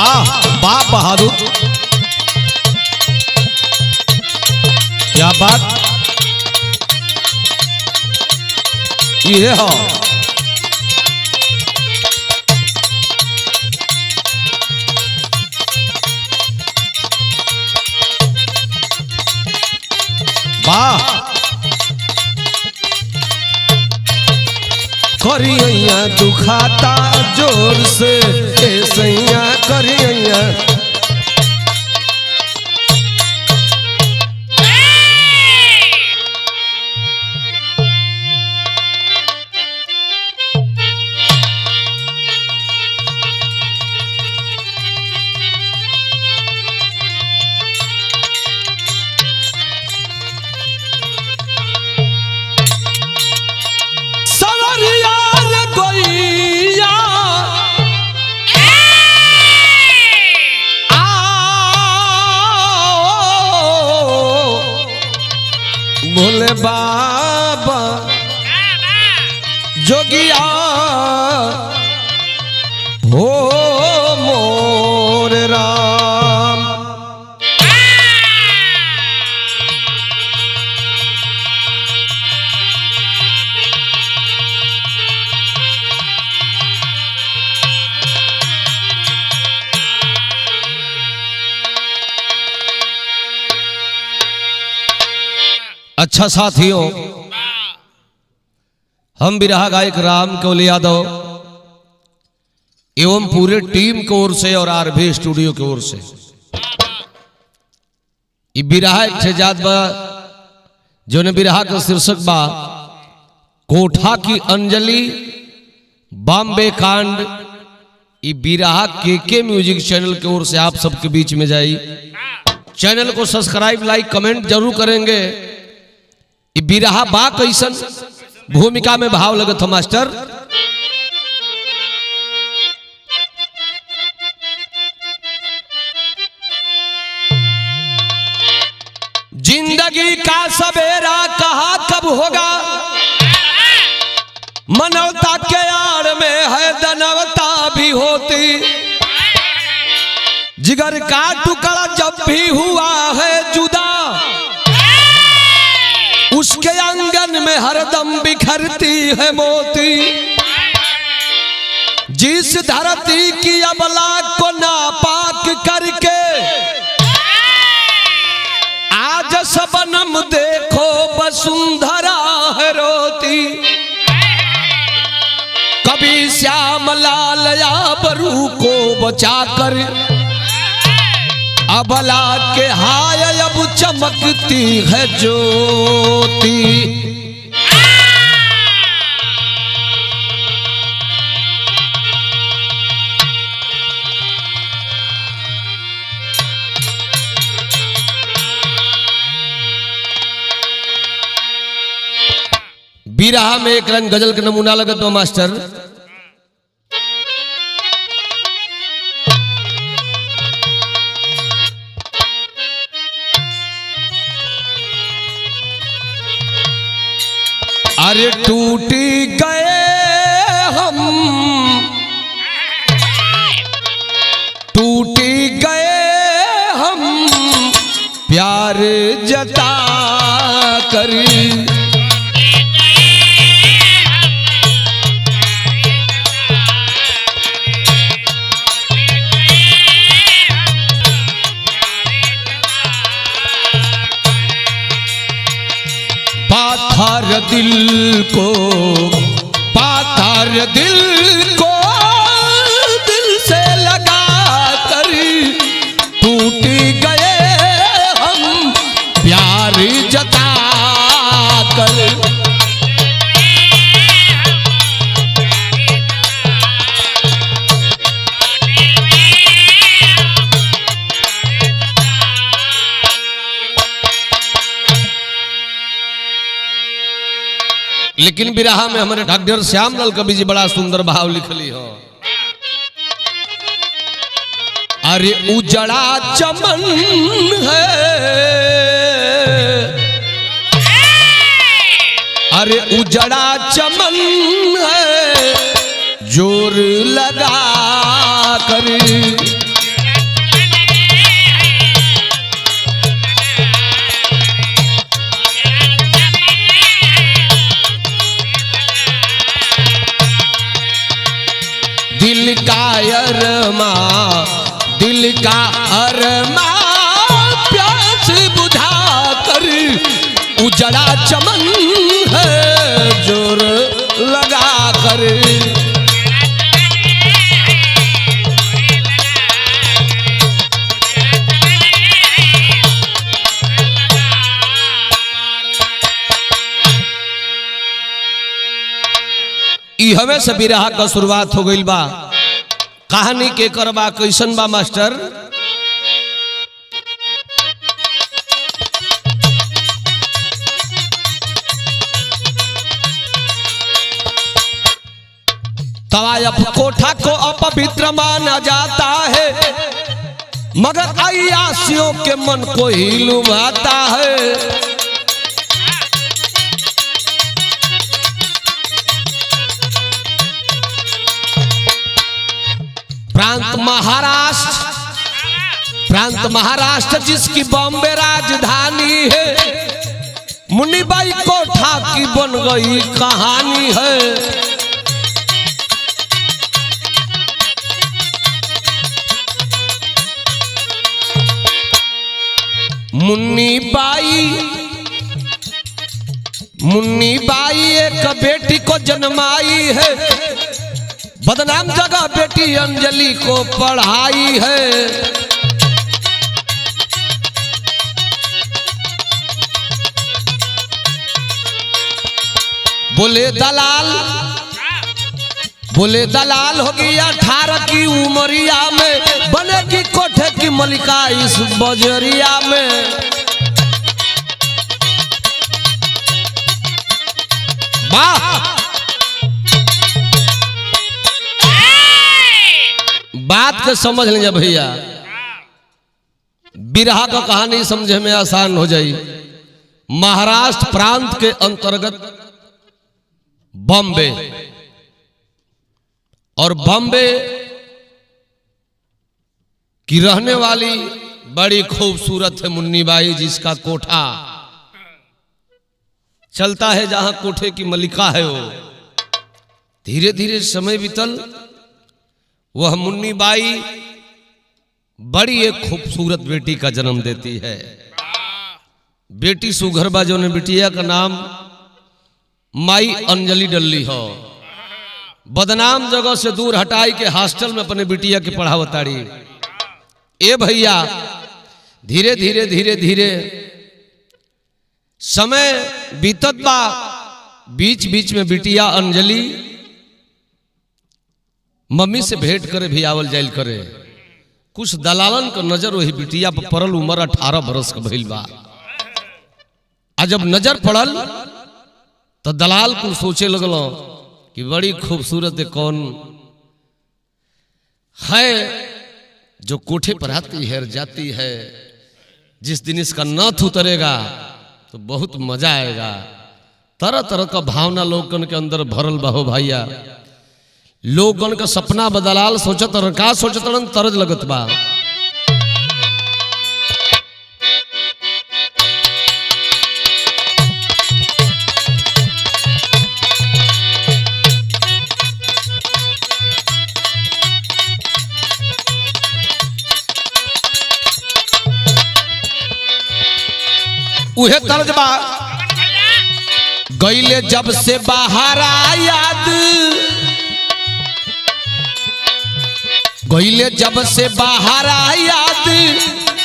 वाह वाह बहादुर, क्या बात ये हो। वाह करिया दुखाता जोर से ऐसैया करिया। भोले बाबा जोगिया हो मोर राम। अच्छा साथियों, हम बिरहा गायक राम केवल यादव एवं पूरे टीम की ओर से और आरभी स्टूडियो की ओर से ये बिरहा एक जात बा जो ने बिरहा का शीर्षक बा कोठा की अंजलि बॉम्बे कांड। ये बिरहा के म्यूजिक चैनल की ओर से आप सबके बीच में जाई। चैनल को सब्सक्राइब लाइक कमेंट जरूर करेंगे। बिरहा बा कैसन भूमिका में भाव लगत हो मास्टर। जिंदगी का सवेरा कहा कब होगा, मनवता के आड़ में है दनवता भी होती। जिगर का टुकड़ा जब भी हुआ है जुदा, उसके आंगन में हरदम बिखरती है मोती। जिस धरती की अबला को नापाक करके आज सबनम देखो वसुंधरा है रोती। कभी श्याम लाल आबरू को बचाकर अबला के हाय अब चमकती है ज्योति। बिरहा में एक रंग गजल का नमूना लगत हो मास्टर। अरे टूटी गए हम, टूटी गए हम प्यार जता कर। पाथर दिल को, पाथर दिल को दिल से लगा कर टूट गए हम प्यार जता कर। लेकिन बिरहा में हमारे डॉक्टर श्यामलाल कवि जी बड़ा सुंदर भाव लिखली हो। अरे उजड़ा चमन है, अरे उजड़ा चमन है जोर लगा कर। अरमा, दिल का अरमा प्यास बुझा कर, उजड़ा चमन है जोर लगा कर। हमें से बिरहा का शुरुआत हो गई बा। कहानी के करबा कैसन बा मास्टर? तवायफ कोठा को अपवित्र माना जाता है, मगर अय्यासियों के मन को ही लुभाता है। प्रांत महाराष्ट्र जिसकी बॉम्बे राजधानी है, मुन्नीबाई कोठा की बन गई कहानी है। मुन्नीबाई एक बेटी को जन्माई है, बदनाम जगह बेटी अंजलि को पढ़ाई है। बोले दलाल होगी 18 की उमरिया में, बनेगी कोठे की मलिका इस बजरिया में। बात को समझ लीजिए भैया, बिरहा का कहानी समझे में आसान हो जाए। महाराष्ट्र प्रांत के अंतर्गत बॉम्बे, और बॉम्बे की रहने वाली बड़ी खूबसूरत है मुन्नीबाई, जिसका कोठा चलता है जहां कोठे की मलिका है वो। धीरे धीरे समय बीतल, वह मुन्नीबाई बड़ी एक खूबसूरत बेटी का जन्म देती है। बेटी सुघरबा जो ने बिटिया का नाम माई अंजलि डल्ली हो। बदनाम जगह से दूर हटाई के हॉस्टल में अपने बिटिया की पढ़ावताड़ी। ए भैया धीरे धीरे धीरे धीरे समय बीतत बा। बीच बीच में बिटिया अंजलि मम्मी से भेंट करे भी आवल जाइल करे। कुछ दलालन का नजर वही बिटिया पर पड़ल। उम्र 18 बरस का भइल बा। आ जब नजर पड़ल तो दलाल को सोचे लगलो कि बड़ी खूबसूरत कौन है जो कोठे पर आती है जाती है। जिस दिन इसका नथ उतरेगा तो बहुत मजा आएगा। तरह तरह का भावना लोगन के अंदर भरल बा हो भैया। लोगन का सपना बदलाल सोचत और का सोचत तरज लगत बा। उहे तर्ज बा। गईले जब से बाहर याद, गईले जब से बाहर याद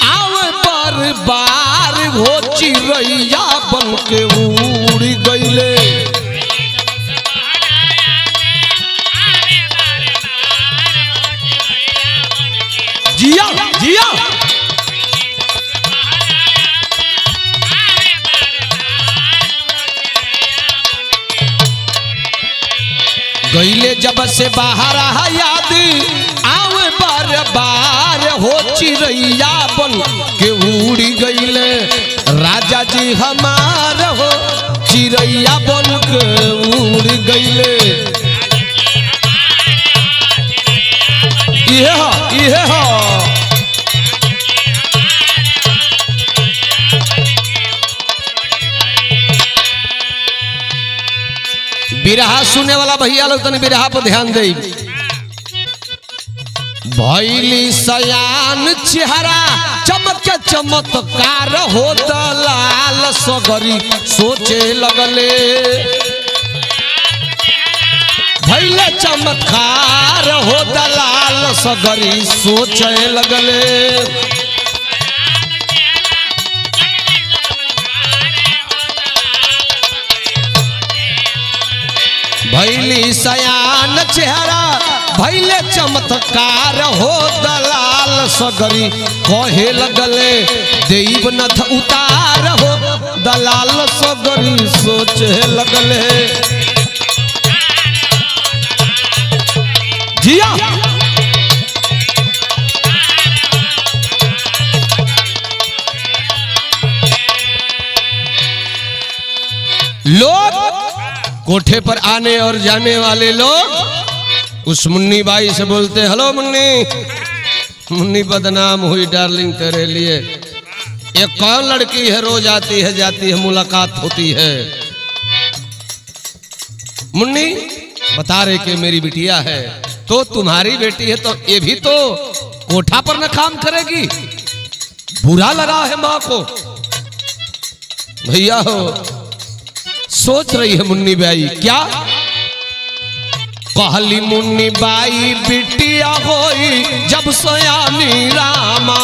आवे बार बार हो चिड़ैया बन के उड़ गईले। जिया जिया गईले जब से बाहर याद आवे बार बार हो चिड़ैया बन के उड़ गईले। राजा जी हमार हो चिड़ैया बन के उड़ गईले। इहे हो बिरहा सुने वाला भैया लोग तने बिरहा पर ध्यान दे। भैली सयान चेहरा चमक चमत्कार हो दलाल सगरी सोचे लगले भैले चमत्कार हो दलाल सगरी सोचे लगले भैली सयान चेहरा भैले चमत्कार हो दलाल सगरी कहे लगले देवनाथ उतार हो दलाल सगरी सोचे लगले जिया लोग कोठे पर आने और जाने वाले लोग उस मुन्नी बाई से बोलते हेलो मुन्नी। मुन्नी बदनाम हुई डार्लिंग तेरे लिए। ये कौन लड़की है रोज आती है जाती है मुलाकात होती है। मुन्नी बता रहे कि मेरी बिटिया है। तो तुम्हारी बेटी है तो ये भी तो कोठा पर न काम करेगी। बुरा लगा है माँ को। भैया हो सोच रही है मुन्नी बाई क्या कहली मुन्नी बाई बिटिया होई जब सयानी रामा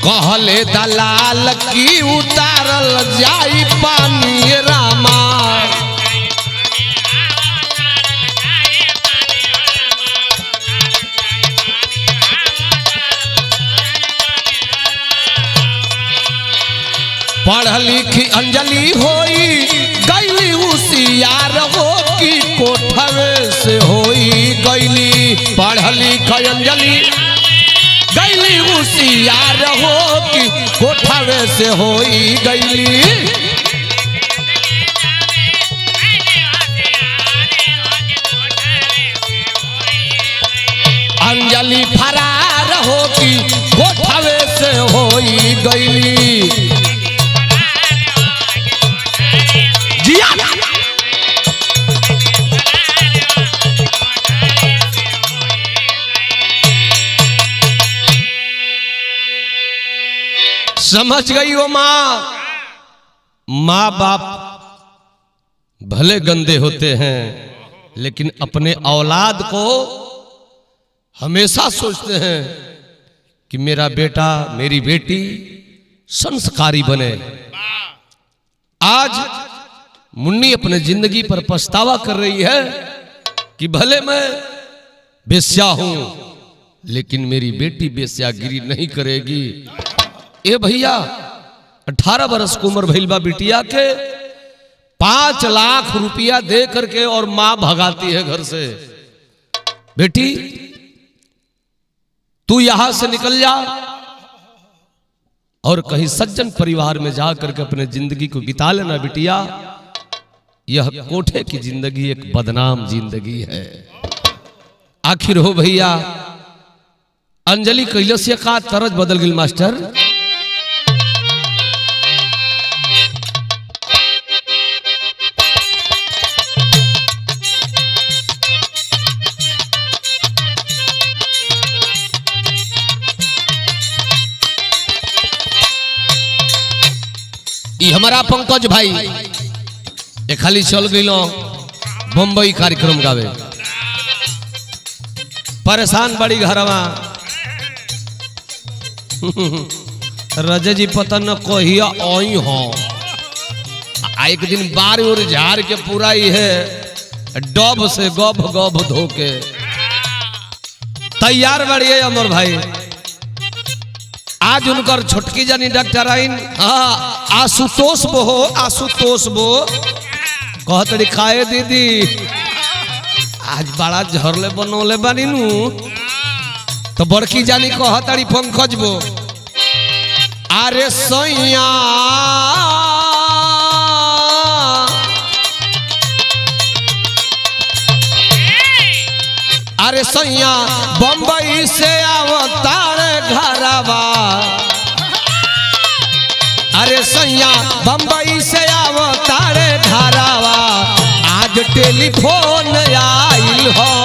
कहले दलाल की उतारल जाई पानी रामा पढ़ लिखी अंजलि होई गईली उसियार हो की कोठवे से होई गईली। पढ़ लिख अंजलि गईली उसियार हो की कोठवे से होई गईली। अंजलि फरार हो की कोठवे से होई गईली। समझ गई वो माँ बाप भले गंदे होते हैं लेकिन अपने औलाद को हमेशा सोचते हैं कि मेरा बेटा मेरी बेटी संस्कारी बने। आज मुन्नी अपने जिंदगी पर पछतावा कर रही है कि भले मैं बेश्या हूं लेकिन मेरी बेटी बेश्यागिरी नहीं करेगी। ए भैया 18 बरस की उम्र भइल बा बिटिया के 5 लाख रुपया दे करके और मां भगाती है घर से। बेटी तू यहां से निकल जा और कहीं सज्जन परिवार में जा करके अपने जिंदगी को बिता लेना बिटिया। यह कोठे की जिंदगी एक बदनाम जिंदगी है। आखिर हो भैया अंजलि कैलसिया का तरज बदल गई मास्टर। हमारा पंकज भाई ये खाली चल गई बम्बई कार्यक्रम गावे परेशान बड़ी घरवा रजे जी पता न कहिया आई हो। एक दिन बार और झाड़ के पूरा ही है डब से गब गब धोके तैयार बढ़िए अमर भाई। आज उनकर छोटकी जानी डॉक्टर आइन आशुतोष बो हो आशुतोष बो कहतड़ी खाए दीदी आज बड़ा झरले बनौले बानी नु। तो बड़की जानी कहतड़ी पंकज बो अरे सैया अरे सैया बम्बई से अवतार घरवा, अरे सैया बम्बई से अवतार घरवा, आज टेलीफोन आइल हो।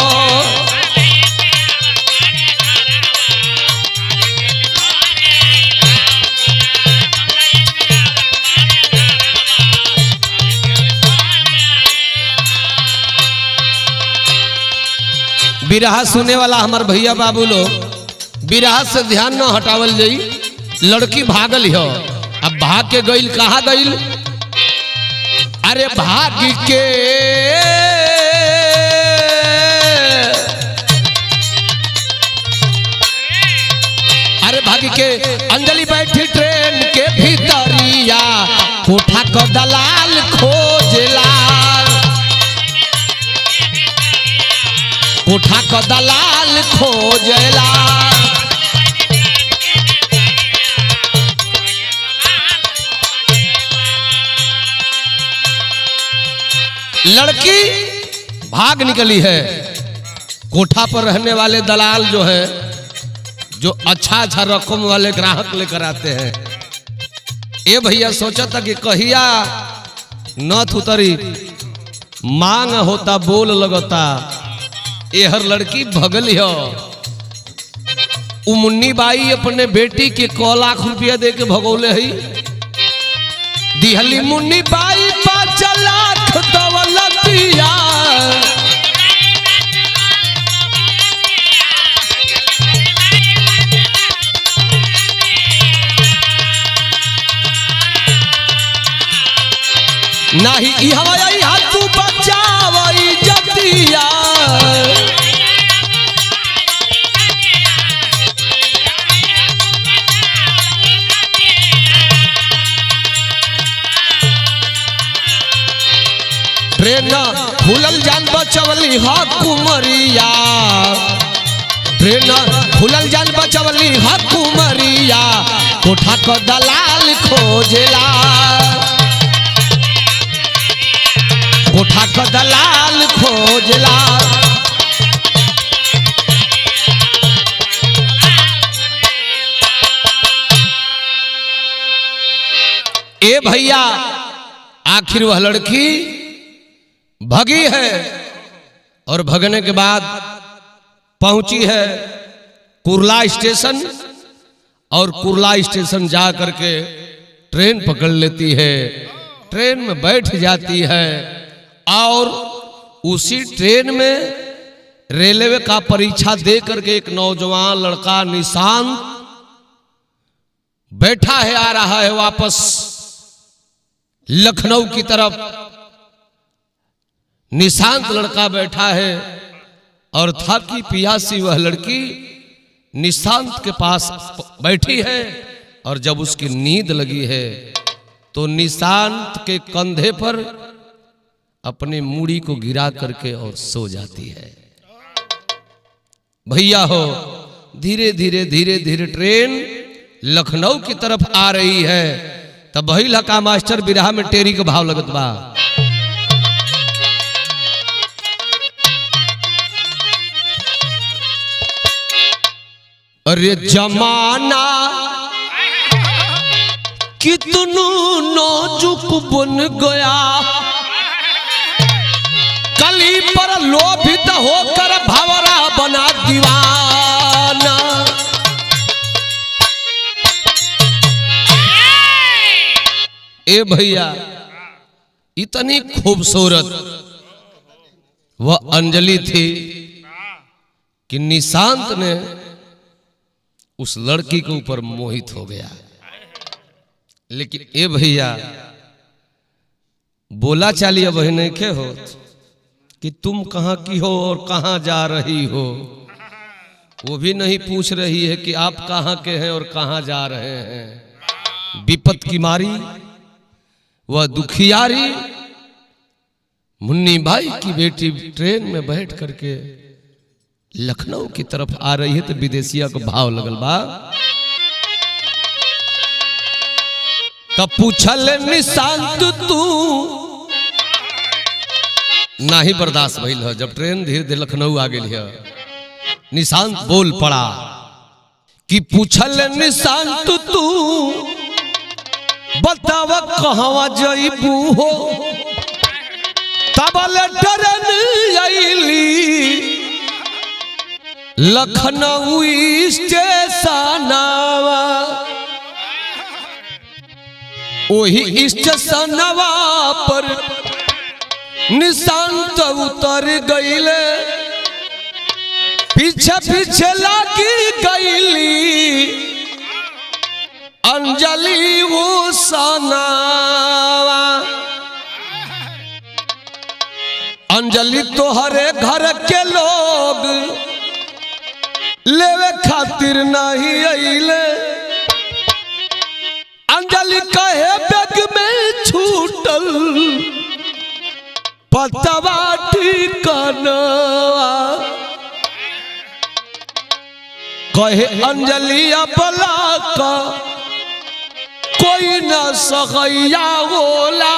बिरहा सुने वाला हमार भैया बाबू लोग, बिरहा से ध्यान न हटावल जाई। लड़की भागल हो, अब भाग के गईल कहाँ गईल? अरे भाग के अरे भाग के अंजलि बैठी ट्रेन के भीतरिया, कोठा को दलाल खोजला, कोठा को दलाल खोजला। लड़की भाग निकली है। कोठा पर रहने वाले दलाल जो है, जो अच्छा रकम वाले ग्राहक लेकर आते हैं, ये भैया सोचा था कि कहिया नथ उतरी, मांग होता बोल लगता। ये हर लड़की भगल हो। मुन्नी बाई अपने बेटी के 1 लाख रुपया दे के भगौले है। दिहली मुन्नी बाई 5 लाख दौलतिया, नहीं हवा तू बचावई जतिया, ट्रेन खुलल जान बचवली हा कुमरिया, ट्रेन खुलल जान बचवली हा कुमरिया, कोठा को दलाल खोजला, कोठा को दलाल खोजला। ए भैया आखिर वह लड़की भगी है और भगने के बाद पहुंची है कुर्ला स्टेशन, और कुर्ला स्टेशन जा करके ट्रेन पकड़ लेती है। ट्रेन में बैठ जाती है और उसी ट्रेन में रेलवे का परीक्षा दे करके एक नौजवान लड़का निशांत बैठा है, आ रहा है वापस लखनऊ की तरफ। निशांत लड़का बैठा है और थकी पियासी वह लड़की निशांत के पास बैठी है, और जब उसकी नींद लगी है तो निशांत के कंधे पर अपने मूड़ी को गिरा करके और सो जाती है। भैया हो, धीरे धीरे धीरे धीरे ट्रेन लखनऊ की तरफ आ रही है। तब वही लका मास्टर बिरहा में टेरी के भाव लगत बा। अरे जमाना कितनू नाजुक बन गया, कली पर लोभित होकर भंवरा बना दीवाना। ए भैया, इतनी खूबसूरत वह अंजलि थी कि निशांत ने उस लड़की के ऊपर मोहित हो गया। लेकिन ए भैया, बोला चालिए वही नहीं के हो कि तुम कहाँ की हो और कहाँ जा रही हो, वो भी नहीं पूछ रही है कि आप कहाँ के हैं और कहाँ जा रहे हैं। विपत की मारी वह दुखियारी मुन्नी बाई की बेटी ट्रेन में बैठ करके लखनऊ की तरफ आ रही है, तो विदेशिया को भाव लगल बा। तब पूछल निशांत तू, ना ही बर्दाश्त भइल है। जब ट्रेन धीरे धीरे लखनऊ आ गई है, निशांत बोल पड़ा कि पूछल निशांत तू बताव कहवा जईबू हो, तबल ट्रेन आईली लखनऊ स्टेशनवा, वही स्टेशनवा पर निशांत उतर गईले, पीछे पीछे लागी गईली अंजलि वो सनावा। अंजलि तोहरे घर के लोग लेवे खातिर नहीं आइले, अंजलि कहे बैग में छूटल पतवा ठिकाना, कहे अंजलि अबला का कोई न सकैया होला,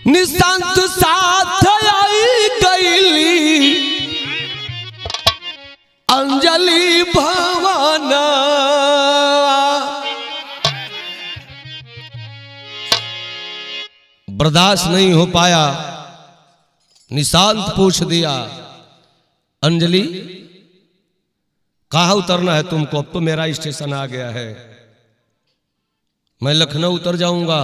निशांत साथ आई गईली अंजलि भवाना। बर्दाश्त नहीं हो पाया, निशांत पूछ दिया अंजलि कहाँ उतरना है तुमको, अब तो मेरा स्टेशन आ गया है, मैं लखनऊ उतर जाऊंगा।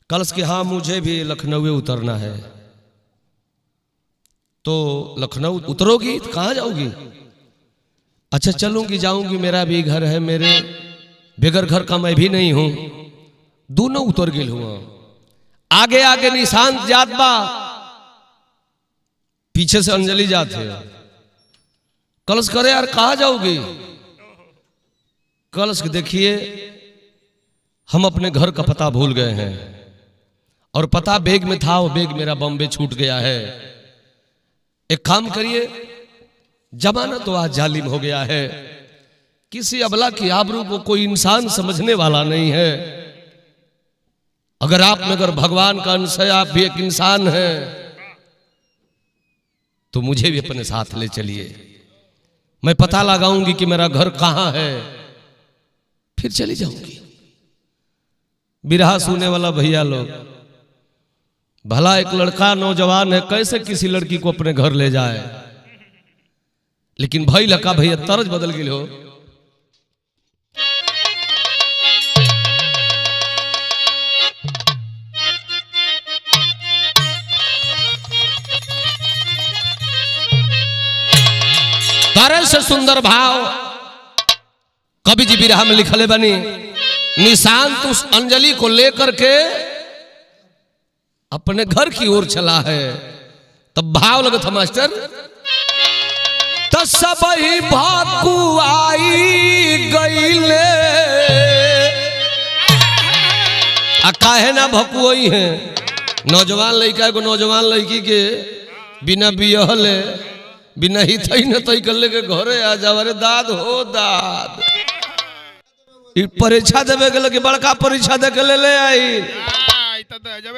कलश के हाँ मुझे भी लखनऊ उतरना है। तो लखनऊ उतरोगी तो कहाँ जाओगी? अच्छा चलूंगी जाऊंगी, मेरा भी घर है, मेरे बेगर घर का मैं भी नहीं हूं। दोनों उतर गए हुआ, आगे आगे निशांत जात बा, पीछे से अंजलि जाते। कलश करे यार कहाँ जाओगी? कलश देखिए हम अपने घर का पता भूल गए हैं और पता बैग में था, वो बैग मेरा बॉम्बे छूट गया है। एक काम करिए, जमाना तो आज जालिम हो गया है, किसी अबला की आबरू को कोई इंसान समझने वाला नहीं है। अगर आप में अगर भगवान का अंश है, आप भी एक इंसान हैं, तो मुझे भी अपने साथ ले चलिए, मैं पता लगाऊंगी कि मेरा घर कहां है, फिर चली जाऊंगी। बिरहा सुने वाला भैया लोग, भला एक लड़का नौजवान है, कैसे किसी लड़की को अपने घर ले जाए, लेकिन भाई लका भैया तर्ज बदल गई हो। तरह से सुंदर भाव कवि जी बिरहा में लिखले बनी। निशांत उस अंजलि को लेकर के अपने घर की ओर चला है, तब भाव लगा था मास्टर, सबही भाकुआई गईले, काहे ना भकुआई है। नौजवान लड़का को नौजवान लड़की के बिना बियहले बिना ही थई न तई कर ले के घरे आ जाओ। अरे दाद हो दाद, परीक्षा देवे के लगे बड़का परीक्षा दे के ले आई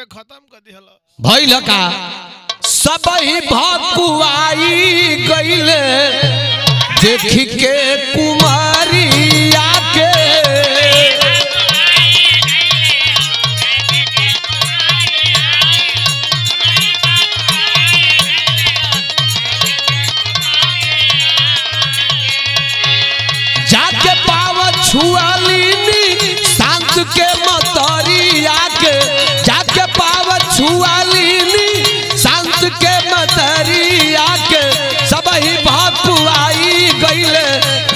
खत्म कर दिहला भाई लका। सबही भाकुआई गईले देखी के कुमारिया के, जाके पाव छुआलीनी शांत के मतरिया के, जाके पाव छुआलीनी शांत के मतरिया के, सबही भाकुआई गईले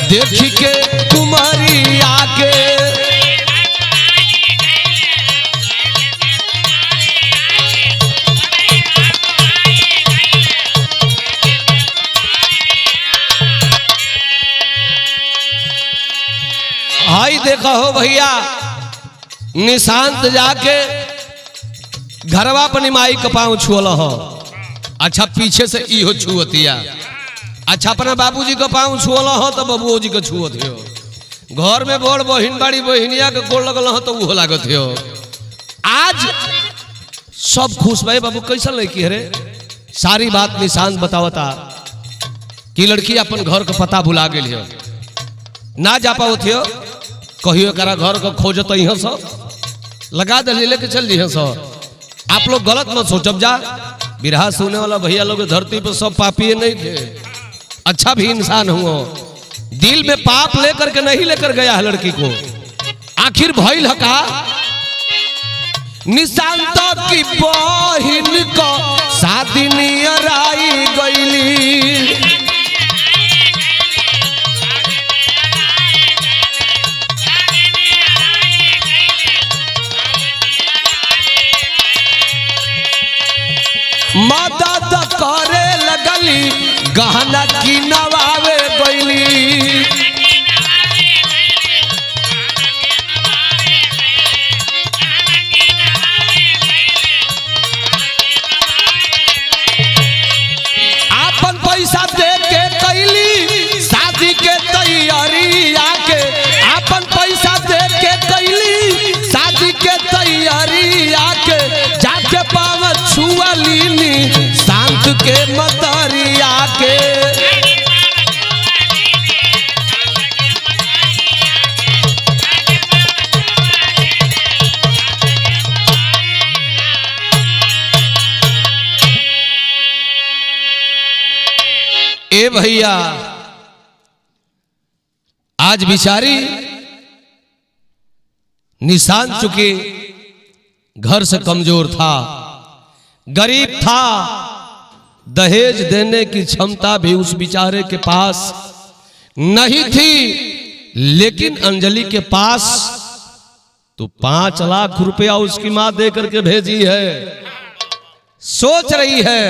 देखी के कुमारिया के। हाई देखा हो भैया, निशांत जाके घरवा पर निमाई का पाँव छुअल हो। अच्छा पीछे से इहो छुअतिया, अच्छा अपना बाबूजी का पाँव छुअल हो तो बबुओ जी का छुअत हो। घर में बड़ बहिन बाड़ी बहिनिया के गोड़ लगल हो तो वो लागत हो। आज सब खुश भाई बाबू कैसा लड़की है रे, सारी बात निशांत बतावता। कि लड़की अपन घर का पता भुला गई है, ना जा पाओ थे, कहियो करा घर को खोजत यहाँ सब लगा दे लेके चल जी सब। आप लोग गलत मत सोचब जा, बिरहा सुनने वाला भैया लोग धरती पर सब पापी नहीं थे, अच्छा भी इंसान हुआ, दिल में पाप लेकर के नहीं लेकर गया है लड़की को। आखिर भइल हका निशांत की बहिन को शादी नियर आई गईली, मदद करे लगली गहना की नवावे गईली, अपन पैसा दे के कैली शादी के तैयारी आके, अपन पैसा दे के कैली शादी के तैयारी आके, जाके पाव छुअली शांत के मतरिया के। ए भैया आज बिचारी निशान चुके घर से कमजोर था, गरीब था, दहेज देने की क्षमता भी उस बेचारे के पास नहीं थी, लेकिन अंजलि के पास तो 5 लाख रुपया उसकी मां दे करके भेजी है। सोच रही है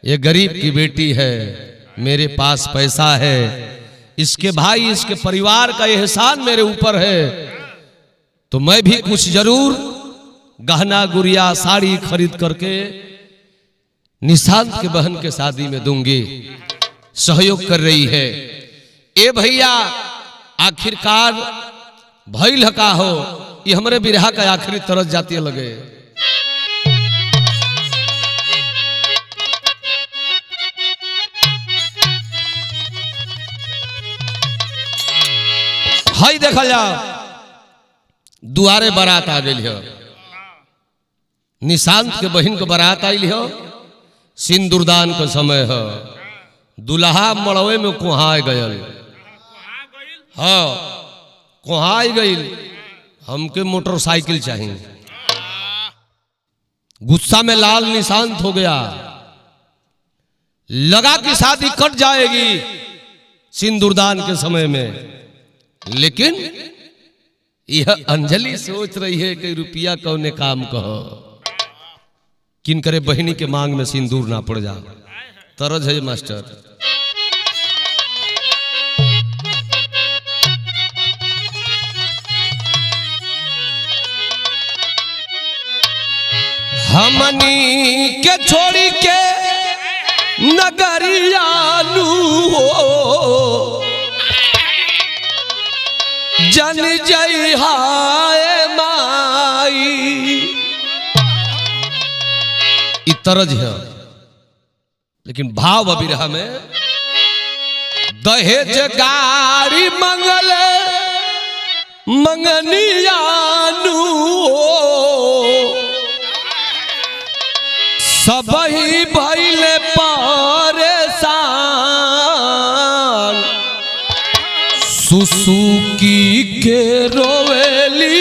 ये गरीब की बेटी है, मेरे पास पैसा है, इसके भाई इसके परिवार का एहसान मेरे ऊपर है, तो मैं भी कुछ जरूर गहना गुड़िया साड़ी खरीद करके निशांत के बहन के शादी में दूंगी, सहयोग कर रही है। ए भैया आखिरकार भइल हका हो, ये हमारे बिरहा का आखिरी तरस जाती लगे। हाई देखा जा दुआरे बारात आ गई है, निशांत के बहन के बारात आई है, सिंदूरदान का समय है, दुल्हा मड़वे में कुहाय गयल, हाँ कुहाय गईल, हमके मोटरसाइकिल चाहिए, गुस्सा में लाल निशांत हो गया, लगा कि शादी कट जाएगी सिंदूरदान के समय में, लेकिन यह अंजलि सोच रही है कि रुपया कौने काम कहो, किन करे बहिनी के मांग में सिंदूर ना पड़ जा। तरज है मास्टर। हमनी के छोड़ी के नगरिया हो जन जय हाय माई, तरज है, लेकिन भाव बिरहा में दहेज गाड़ी मंगल मंगनियानु सबही भइले परेशान, सुसुकी के रोवेली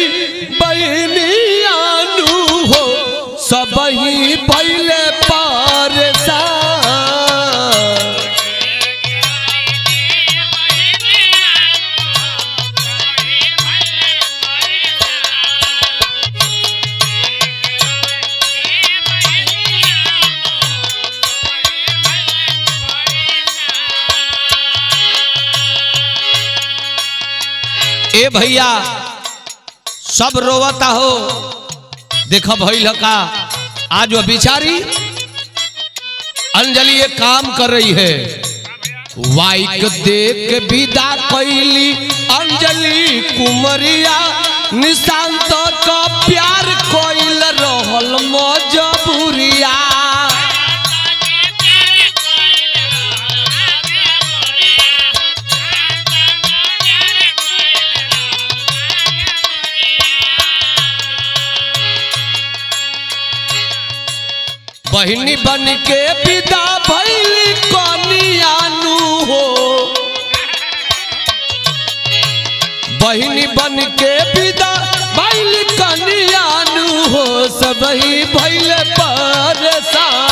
बहनियानु हो सबही भइले परेशान। ए भैया सब रोवता हो, देखो भइल का आज वो बिचारी अंजलि ये काम कर रही है, वाइक देख विदा कैली अंजलि कुमरिया, निशांत का प्यार कोइल रहल मजबूरिया। बहिनी बन के विदा भइली कनियानु हो, बहिनी बन के विदा भइली कनियानु हो, सबही भइल परेशान।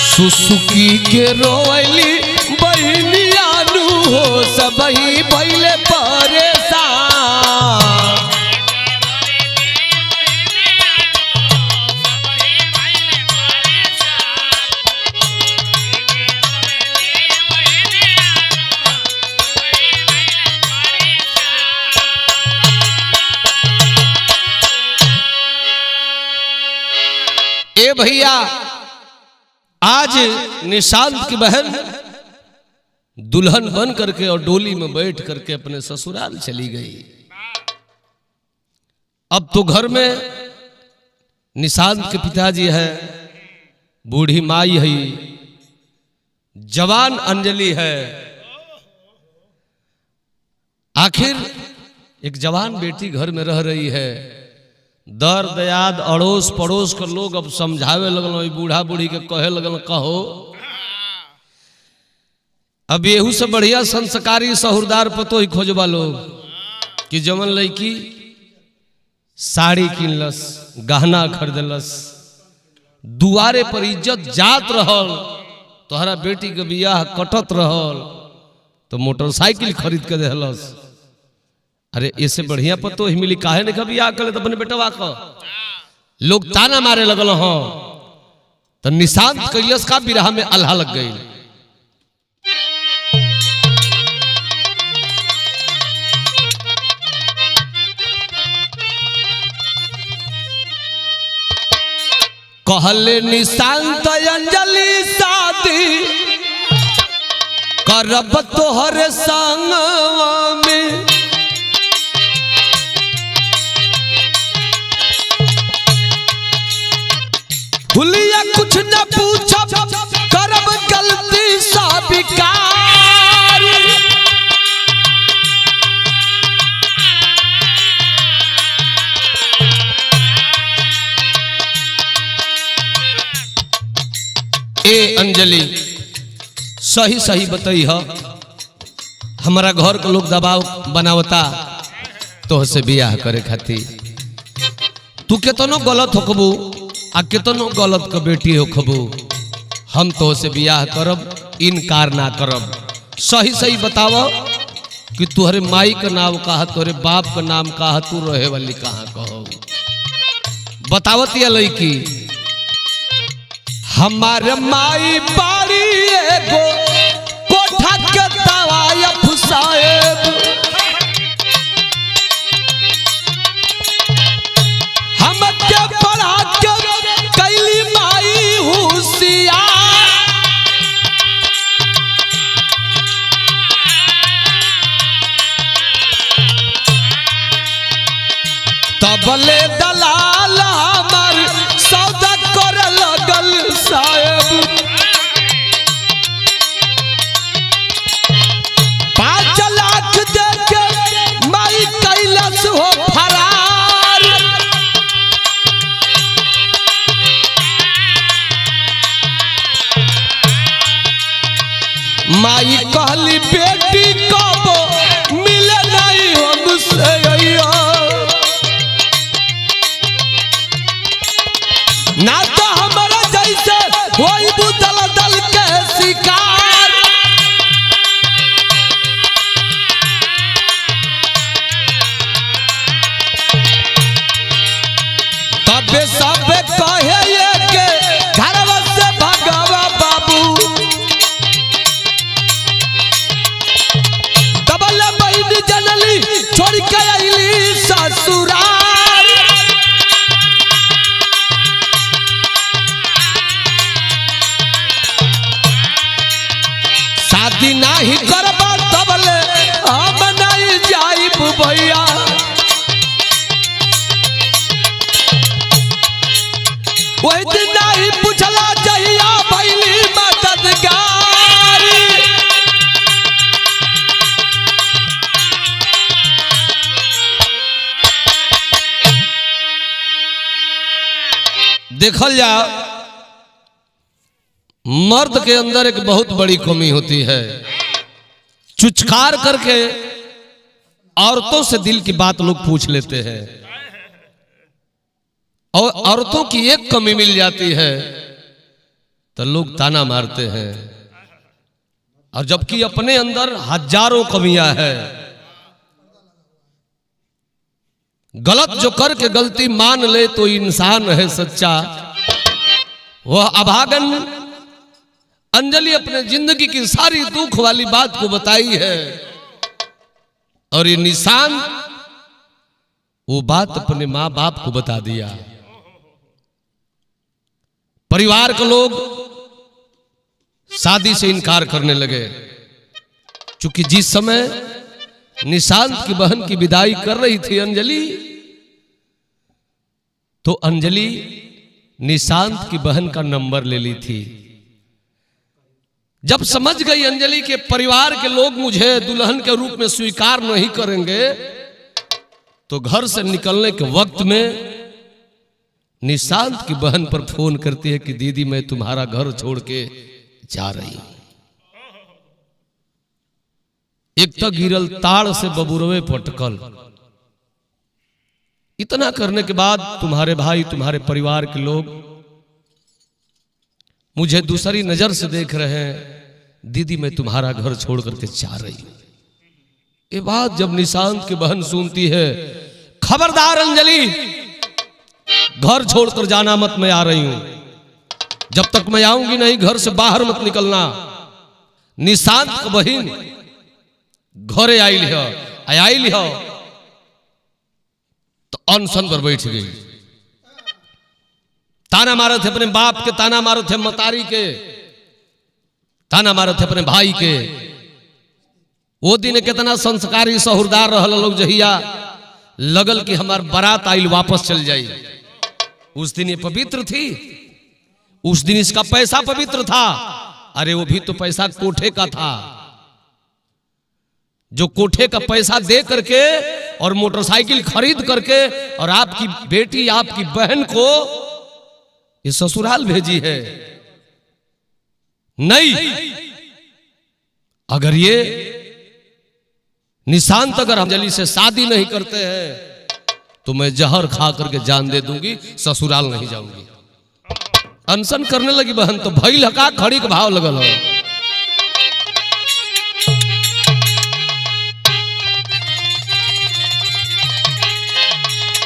सुसुकी के रोइली बहिनियानु हो, सबही भइल परेशान। ए भैया, आज निशांत की बहन दुल्हन बन करके और डोली में बैठ करके अपने ससुराल चली गई। अब तो घर में निशांत के पिताजी है, बूढ़ी माई है, जवान अंजलि है। आखिर एक जवान बेटी घर में रह रही है। दर्द याद अड़ोस पड़ोस के लोग अब समझावे लगल, बूढ़ा बूढ़ी के कहे लगल कहो। अब एहू से बढ़िया संस्कारी सहुरदार पतो ही खोजबा लोग कि जमन लड़की साड़ी किनलस, गहना खरीदलस, दुआरे पर इज्जत जात रहल, तोहरा बेटी के बियाह कटत रहल तो मोटरसाइकिल खरीद के देहलस। अरे इससे बढ़िया पतो ही मिली, काहे ने कभी आ कर तो अपने बेटवा को लोग ताना मारे लगल हो। तो निशांत कैलस का बिरहा में अल्लाह लग गई। कहले निशांत अंजलि शादी करब तोहर संगवा में, भूलिया कुछ न पूछब करब गलती स्वीकार। ए अंजलि सही सही बताई हो, हमारा घर के लोग दबाव बनावता तो से बियाह करे खातिर। तू केतनो गलत होकबू आ केतनो गलत के बेटी होखबू, हम तो से बियाह करब, इनकार ना करब। सही सही बताव कि तुहरे माई का नाम कहा, तुहरे बाप का नाम कहा, तू रहे वाली कहाँ कहो। बतावत या लड़की हमारे माई बाड़ी एगो कोठा के दवाई फुसाएब, हम के पढ़ा के कैली माई होशियार। तबले दलाल हमार सौदा कर लगल साहेब, 5 लाख दे के माई कैलाश हो फरार। माई कहली बेटी कबो मिले नहीं हमसे, ना तो हमारा जैसे कोई बुदल दल के शिकार। तबे सब कहे के घरवा से भगवा बाबू, तबल बहन जनली छोड़ के अइली ससुराल। शादी नहीं करबा तबले हम नहीं जाइब भैया, वही दिन नहीं पूछला देखल जा, मर्द के अंदर एक बहुत बड़ी कमी होती है, चुचकार करके औरतों से दिल की बात लोग पूछ लेते हैं, और औरतों की एक कमी मिल जाती है तो लोग ताना मारते हैं, और जबकि अपने अंदर हजारों कमियां हैं। गलत जो करके गलती मान ले तो इंसान है सच्चा। वह अभागन अंजलि अपने जिंदगी की सारी दुख वाली बात को बताई है, और ये निशान वो बात अपने मां बाप को बता दिया। परिवार के लोग शादी से इनकार करने लगे, क्योंकि जिस समय निशांत की बहन की विदाई कर रही थी अंजलि, तो अंजलि निशांत की बहन का नंबर ले ली थी। जब समझ गई अंजलि के परिवार के लोग मुझे दुल्हन के रूप में स्वीकार नहीं करेंगे, तो घर से निकलने के वक्त में निशांत की बहन पर फोन करती है कि दीदी मैं तुम्हारा घर छोड़ के जा रही हूं। एक तो गिरल ताड़ से बबुरवे पटकल। इतना करने के बाद तुम्हारे भाई तुम्हारे परिवार के लोग मुझे दूसरी नजर से देख रहे हैं, दीदी मैं तुम्हारा घर छोड़ करके जा रही हूं। ये बात जब निशांत की बहन सुनती है, खबरदार अंजलि, घर छोड़कर जाना मत, मैं आ रही हूं, जब तक मैं आऊंगी नहीं घर से बाहर मत निकलना। निशांत की बहन घरे आई हो तो अनशन पर बैठ गई। ताना मारे थे अपने बाप के, ताना मारे थे मतारी के, ताना मारे थे अपने भाई के। वो दिन कितना संस्कारी सहुरदार रहल लोग, जहिया लगल कि हमार बारात आइल वापस चल जाई। उस दिन ये पवित्र थी, उस दिन इसका पैसा पवित्र था। अरे वो भी तो पैसा कोठे का था, जो कोठे का पैसा दे करके और मोटरसाइकिल खरीद करके और आपकी बेटी आपकी बहन को ये ससुराल भेजी है। नहीं, अगर ये निशांत अगर अंजलि से शादी नहीं करते हैं तो मैं जहर खा करके जान दे दूंगी, ससुराल नहीं जाऊंगी। अनशन करने लगी बहन, तो भइल हका खड़ी के भाव लगल हो।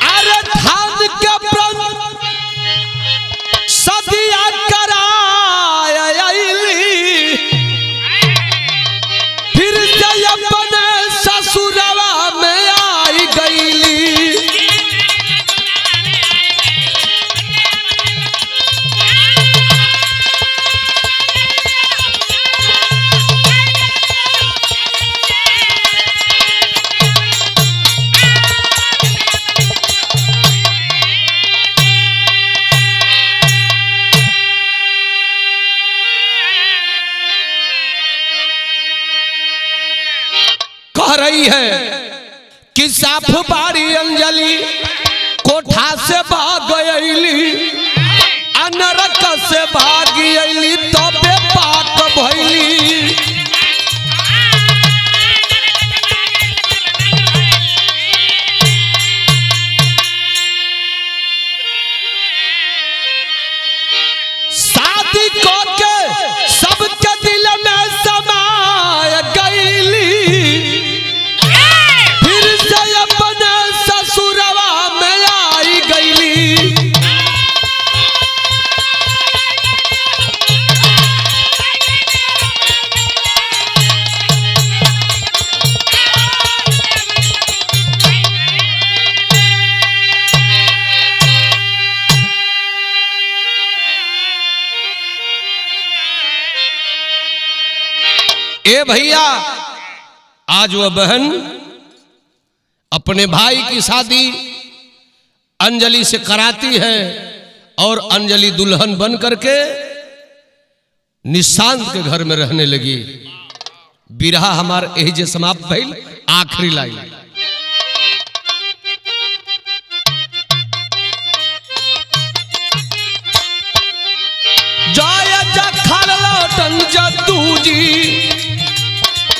अरे धान के प्रण सदिया करायली, फिर से अपने ससुरवा में आई गईली। कह रही है कि साफ बारी अंजलि कोठा से भाग गईली, अनरक से भाग गईली, तो बेपाक भइली। शादी करके सबके दिल में समाय गईली, फिर से अपने ससुरवा में आई गईली। ए भैया, आज वह बहन अपने भाई की शादी अंजलि से कराती है, और अंजलि दुल्हन बन करके निशांत के घर में रहने लगी। बिरहा हमार यही जे समाप्त भइल। आखिरी लाइन, जी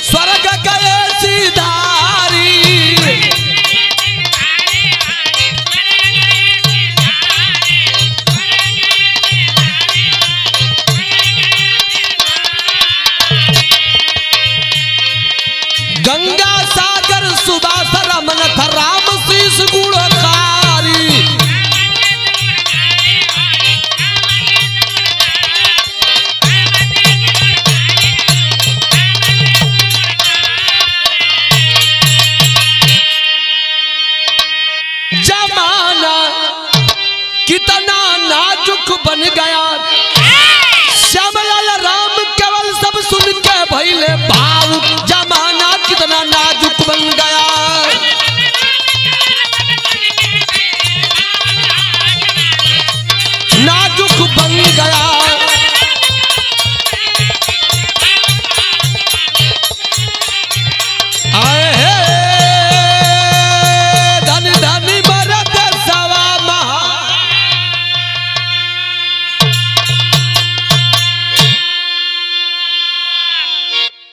स्वर्ग गए सिधारी। गंगा सागर सुबास रमन था राम शीस गुणकारी। जमाना कितना नाजुक बन गया, श्यामलाल राम केवल सब सुन के भइले भाई।